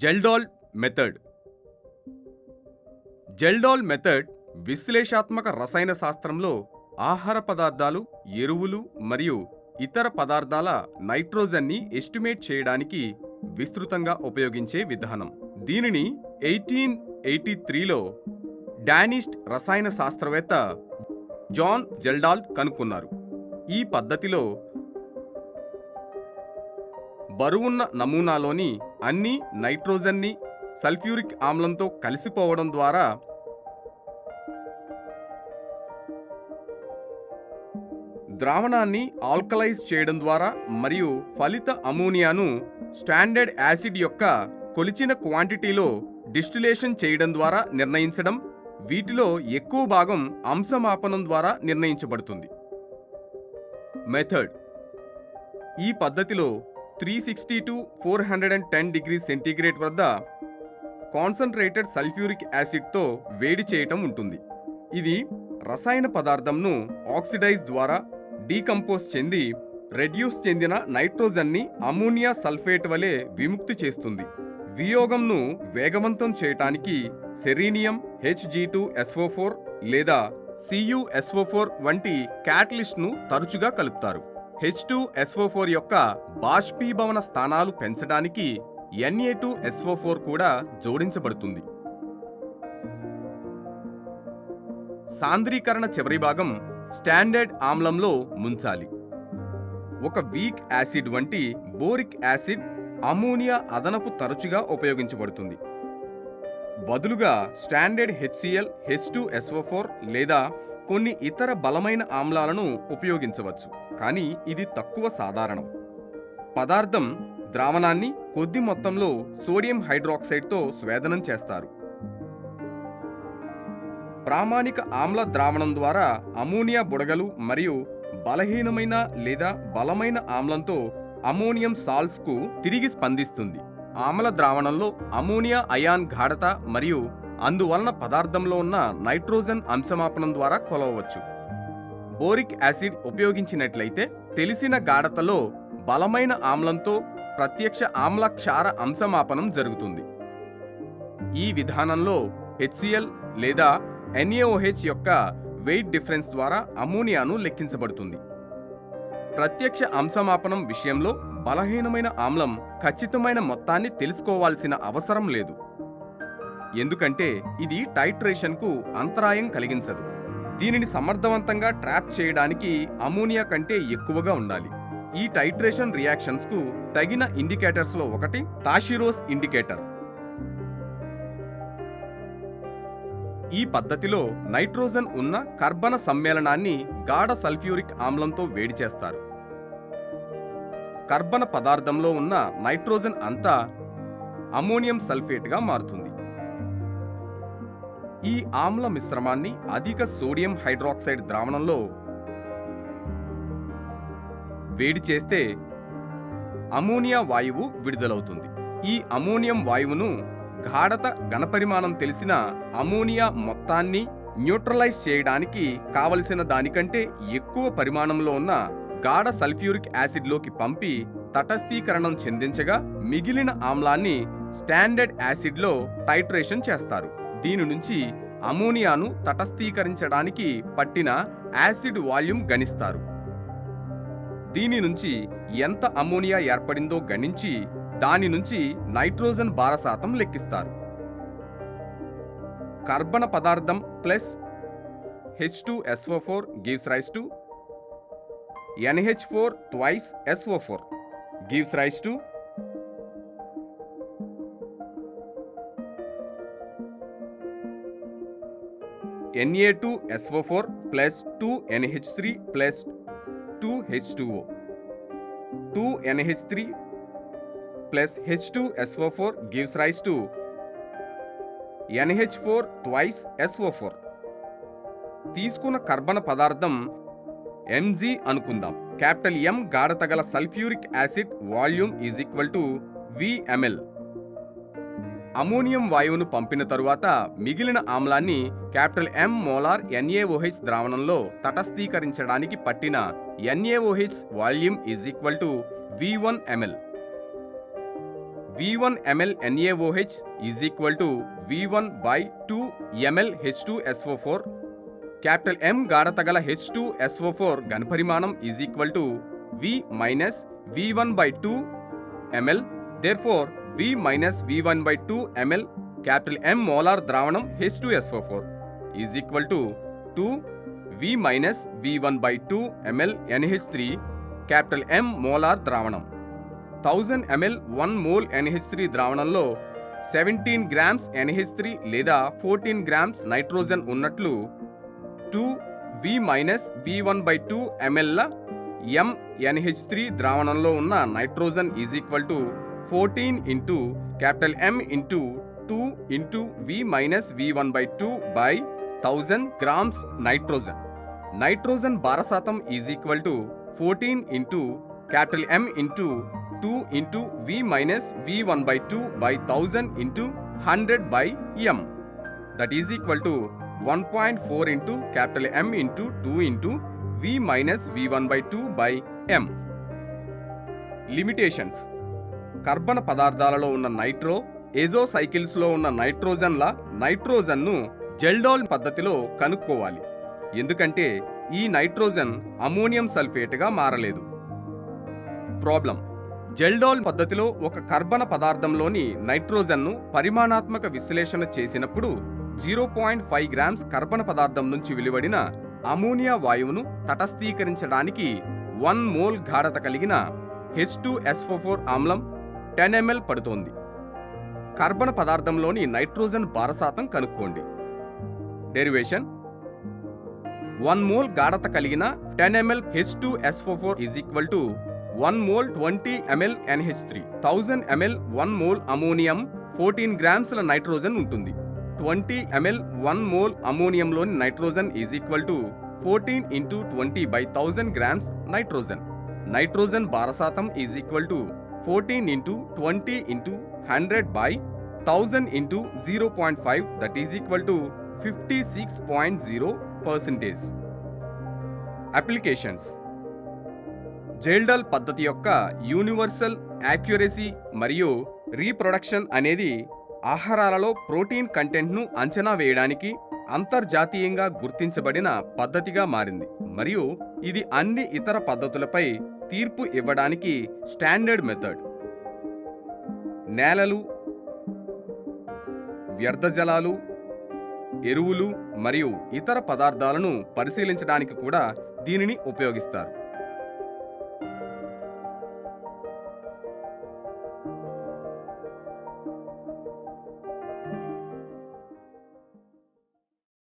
జెల్డాల్ method. జెల్డాల్ method విశ్లేషాత్మక రసాయన శాస్త్రంలో ఆహార పదార్థాలు, ఎరువులు మరియు ఇతర పదార్థాల నైట్రోజన్ని ఎస్టిమేట్ చేయడానికి విస్తృతంగా ఉపయోగించే విధానం. దీనిని 1883లో డానిష్ రసాయన శాస్త్రవేత్త జాన్ జెల్డాల్ కనుక్కున్నారు. ఈ పద్ధతిలో బరువున్న నమూనాలోని అన్ని నైట్రోజన్ని సల్ఫ్యూరిక్ ఆమ్లంతో కలిసిపోవడం ద్వారా ద్రావణాన్ని ఆల్కలైజ్ చేయడం ద్వారా మరియు ఫలిత అమోనియాను స్టాండర్డ్ యాసిడ్ యొక్క కొలిచిన క్వాంటిటీలో డిస్టిలేషన్ చేయడం ద్వారా నిర్ణయించడం. వీటిలో ఎక్కువ భాగం అంశమాపనం ద్వారా నిర్ణయించబడుతుంది. మెథడ్. ఈ పద్ధతిలో 360 to 410 డిగ్రీ సెంటీగ్రేడ్ వద్ద కాన్సన్ట్రేటెడ్ సల్ఫ్యూరిక్ యాసిడ్తో వేడి చేయటం ఉంటుంది. ఇది రసాయన పదార్థంను ఆక్సిడైజ్ ద్వారా డీకంపోజ్ చెంది రెడ్యూస్ చెందిన నైట్రోజన్ని అమోనియా సల్ఫేట్ వలె విముక్తి చేస్తుంది. వియోగంను వేగవంతం చేయటానికి సెరీనియం Hg2SO4 లేదా CuSO4 వంటి క్యాటలిస్ట్ను తరచుగా కలుపుతారు. H2SO4 యొక్క బాష్పీభవన స్థానాలు పెంచడానికి Na2SO4 కూడా జోడించబడుతుంది. సాంద్రీకరణ చివరి భాగం స్టాండర్డ్ ఆమ్లంలో ముంచాలి. ఒక వీక్ యాసిడ్ వంటి బోరిక్ యాసిడ్ అమోనియా అదనపు తరచుగా ఉపయోగించబడుతుంది. బదులుగా స్టాండర్డ్ HCl, H2SO4 లేదా కొన్ని ఇతర బలమైన ఆమ్లాలను ఉపయోగించవచ్చు, కానీ ఇది తక్కువ సాధారణం. పదార్థం ద్రావణాన్ని కొద్ది మొత్తంలో సోడియం హైడ్రాక్సైడ్తో స్వేదనం చేస్తారు. ప్రామాణిక ఆమ్ల ద్రావణం ద్వారా అమోనియా బుడగలు మరియు బలహీనమైన లేదా బలమైన ఆమ్లంతో అమోనియం సాల్ట్స్కు తిరిగి స్పందిస్తుంది. ఆమ్ల ద్రావణంలో అమోనియా అయాన్ గాఢత మరియు అందువలన పదార్థంలో ఉన్న నైట్రోజన్ అంశమాపనం ద్వారా కొలవవచ్చు. బోరిక్ యాసిడ్ ఉపయోగించినట్లయితే తెలిసిన గాఢతలో బలమైన ఆమ్లంతో ప్రత్యక్ష ఆమ్ల క్షార అంశమాపనం జరుగుతుంది. ఈ విధానంలో HCl లేదా NaOH యొక్క వెయిట్ డిఫరెన్స్ ద్వారా అమోనియాను లెక్కించబడుతుంది. ప్రత్యక్ష అంశమాపనం విషయంలో బలహీనమైన ఆమ్లం ఖచ్చితమైన మొత్తాన్ని తెలుసుకోవాల్సిన అవసరం లేదు, ఎందుకంటే ఇది టైట్రేషన్కు అంతరాయం కలిగించదు. దీనిని సమర్థవంతంగా ట్రాప్ చేయడానికి అమోనియా కంటే ఎక్కువగా ఉండాలి. ఈ టైట్రేషన్ రియాక్షన్స్కు తగిన ఇండికేటర్స్లో ఒకటి తాషిరోస్ ఇండికేటర్. ఈ పద్ధతిలో నైట్రోజన్ ఉన్న కర్బన సమ్మేళనాన్ని గాఢ సల్ఫ్యూరిక్ ఆమ్లంతో వేడి చేస్తారు. కర్బన పదార్థంలో ఉన్న నైట్రోజన్ అంతా అమోనియం సల్ఫేట్గా మారుతుంది. ఈ ఆమ్ల మిశ్రమాన్ని అధిక సోడియం హైడ్రాక్సైడ్ ద్రావణంలో వేడి చేస్తే అమోనియా వాయువు విడుదలవుతుంది. ఈ అమోనియం వాయువును గాఢత ఘనపరిమాణం తెలిసిన అమోనియా మొత్తాన్ని న్యూట్రలైజ్ చేయడానికి కావలసిన దానికంటే ఎక్కువ పరిమాణంలో ఉన్న గాఢ సల్ఫ్యూరిక్ యాసిడ్లోకి పంపి తటస్థీకరణం చెందించగా మిగిలిన ఆమ్లాన్ని స్టాండర్డ్ యాసిడ్లో టైట్రేషన్ చేస్తారు. దీని నుంచి అమోనియాను తటస్థీకరించడానికి పట్టిన యాసిడ్ వాల్యూమ్ గణిస్తారు. దీని నుంచి ఎంత అమోనియా ఏర్పడిందో గణించి దాని నుంచి నైట్రోజన్ భార శాతం లెక్కిస్తారు. కర్బన పదార్థం plus H2SO4 gives rise to NH4 twice SO4 gives rise to Na2SO4 plus 2NH3 plus 2H2O. 2NH3 plus H2SO4 gives rise to NH4 twice SO4. తీసుకున్న కర్బన పదార్థం Mg అనుకుందాం. క్యాపిటల్ M గాఢత గల sulphuric acid volume is equal to VmL. Ammonium వాయువును పంపిన తరువాత మిగిలిన ఆమ్లాన్ని క్యాపిటల్ M మోలార్ NaOH ద్రావణంలో తటస్థీకరించడానికి పట్టిన NaOH volume is equal to V1ml. V1 ml NaOH is equal to V1 by 2 ml H2SO4. Capital M గాఢత గల H2SO4 ఘనపరిమాణం is equal to V minus V1 by 2 ml. Therefore, V minus V1 by 2 ml capital M molar ద్రావణం H2SO4 is equal to 2 V minus V1 by 2 ml NH3 capital M molar ద్రావణం. 1000 ml 1 mole NH3 ద్రావణంలో 17 grams NH3 లేదా 14 grams nitrogen ఉన్నట్లు 2 V minus V1 by 2 ml ల M NH3 ద్రావణంలో ఉన్న nitrogen is equal to 14 into capital M into 2 into V minus V1 by 2 by 1000 grams nitrogen. Nitrogen భారశాతం is equal to 14 into capital M into 2 into V minus V1 by 2 by 1000 into 100 by M. That is equal to 1.4 into capital M into 2 into V minus V1 by 2 by M. Limitations. కర్బన పదార్థాలలో ఉన్న nitro azo సైకిల్స్లో ఉన్న నైట్రోజన్ల నైట్రోజన్ను జెల్డాల్ పద్ధతిలో కనుక్కోవాలి. ఎందుకంటే ఈ nitrogen ammonium సల్ఫేట్గా మారలేదు. Problem. జెల్డాల్ పద్ధతిలో ఒక కర్బన పదార్థంలోని నైట్రోజన్ను పరిమాణాత్మక విశ్లేషణ చేసినప్పుడు 0.5 గ్రామ్స్ కర్బన పదార్థం నుంచి వెలువడిన అమోనియా వాయువును తటస్థీకరించడానికి 1 మోల్ గాఢత కలిగిన H2SO4 ఆమ్లం 10 ml పడుతోంది. కర్బన పదార్థంలోని నైట్రోజన్ భారశాతం కనుక్కోండి. డెరివేషన్. 1 మోల్ గాఢత కలిగిన 10 ml H2SO4 is equal to 1 mole 20 ml NH3. 1000 ml 1 mole ammonium 14 గ్రామ్స్ల నైట్రోజన్ ఉంటుంది. 20 ml 1 mole అమోనియంలోని nitrogen is equal to 14 into 20 by 1000 grams nitrogen. Nitrogen భారశాతం is equal to 14 into 20 into 100 by 1000 into 0.5 that is equal to 56.0%. Applications. Kjeldahl పద్ధతి యొక్క universal accuracy మరియు reproduction అనేది ఆహారాలలో protein కంటెంట్ను అంచనా వేయడానికి అంతర్జాతీయంగా గుర్తించబడిన పద్ధతిగా మారింది మరియు ఇది అన్ని ఇతర పద్ధతులపై తీర్పు ఇవ్వడానికి స్టాండర్డ్ మెథడ్. నేలలు, వ్యర్థ జలాలు, ఎరువులు మరియు ఇతర పదార్థాలను పరిశీలించడానికి కూడా దీనిని ఉపయోగిస్తారు.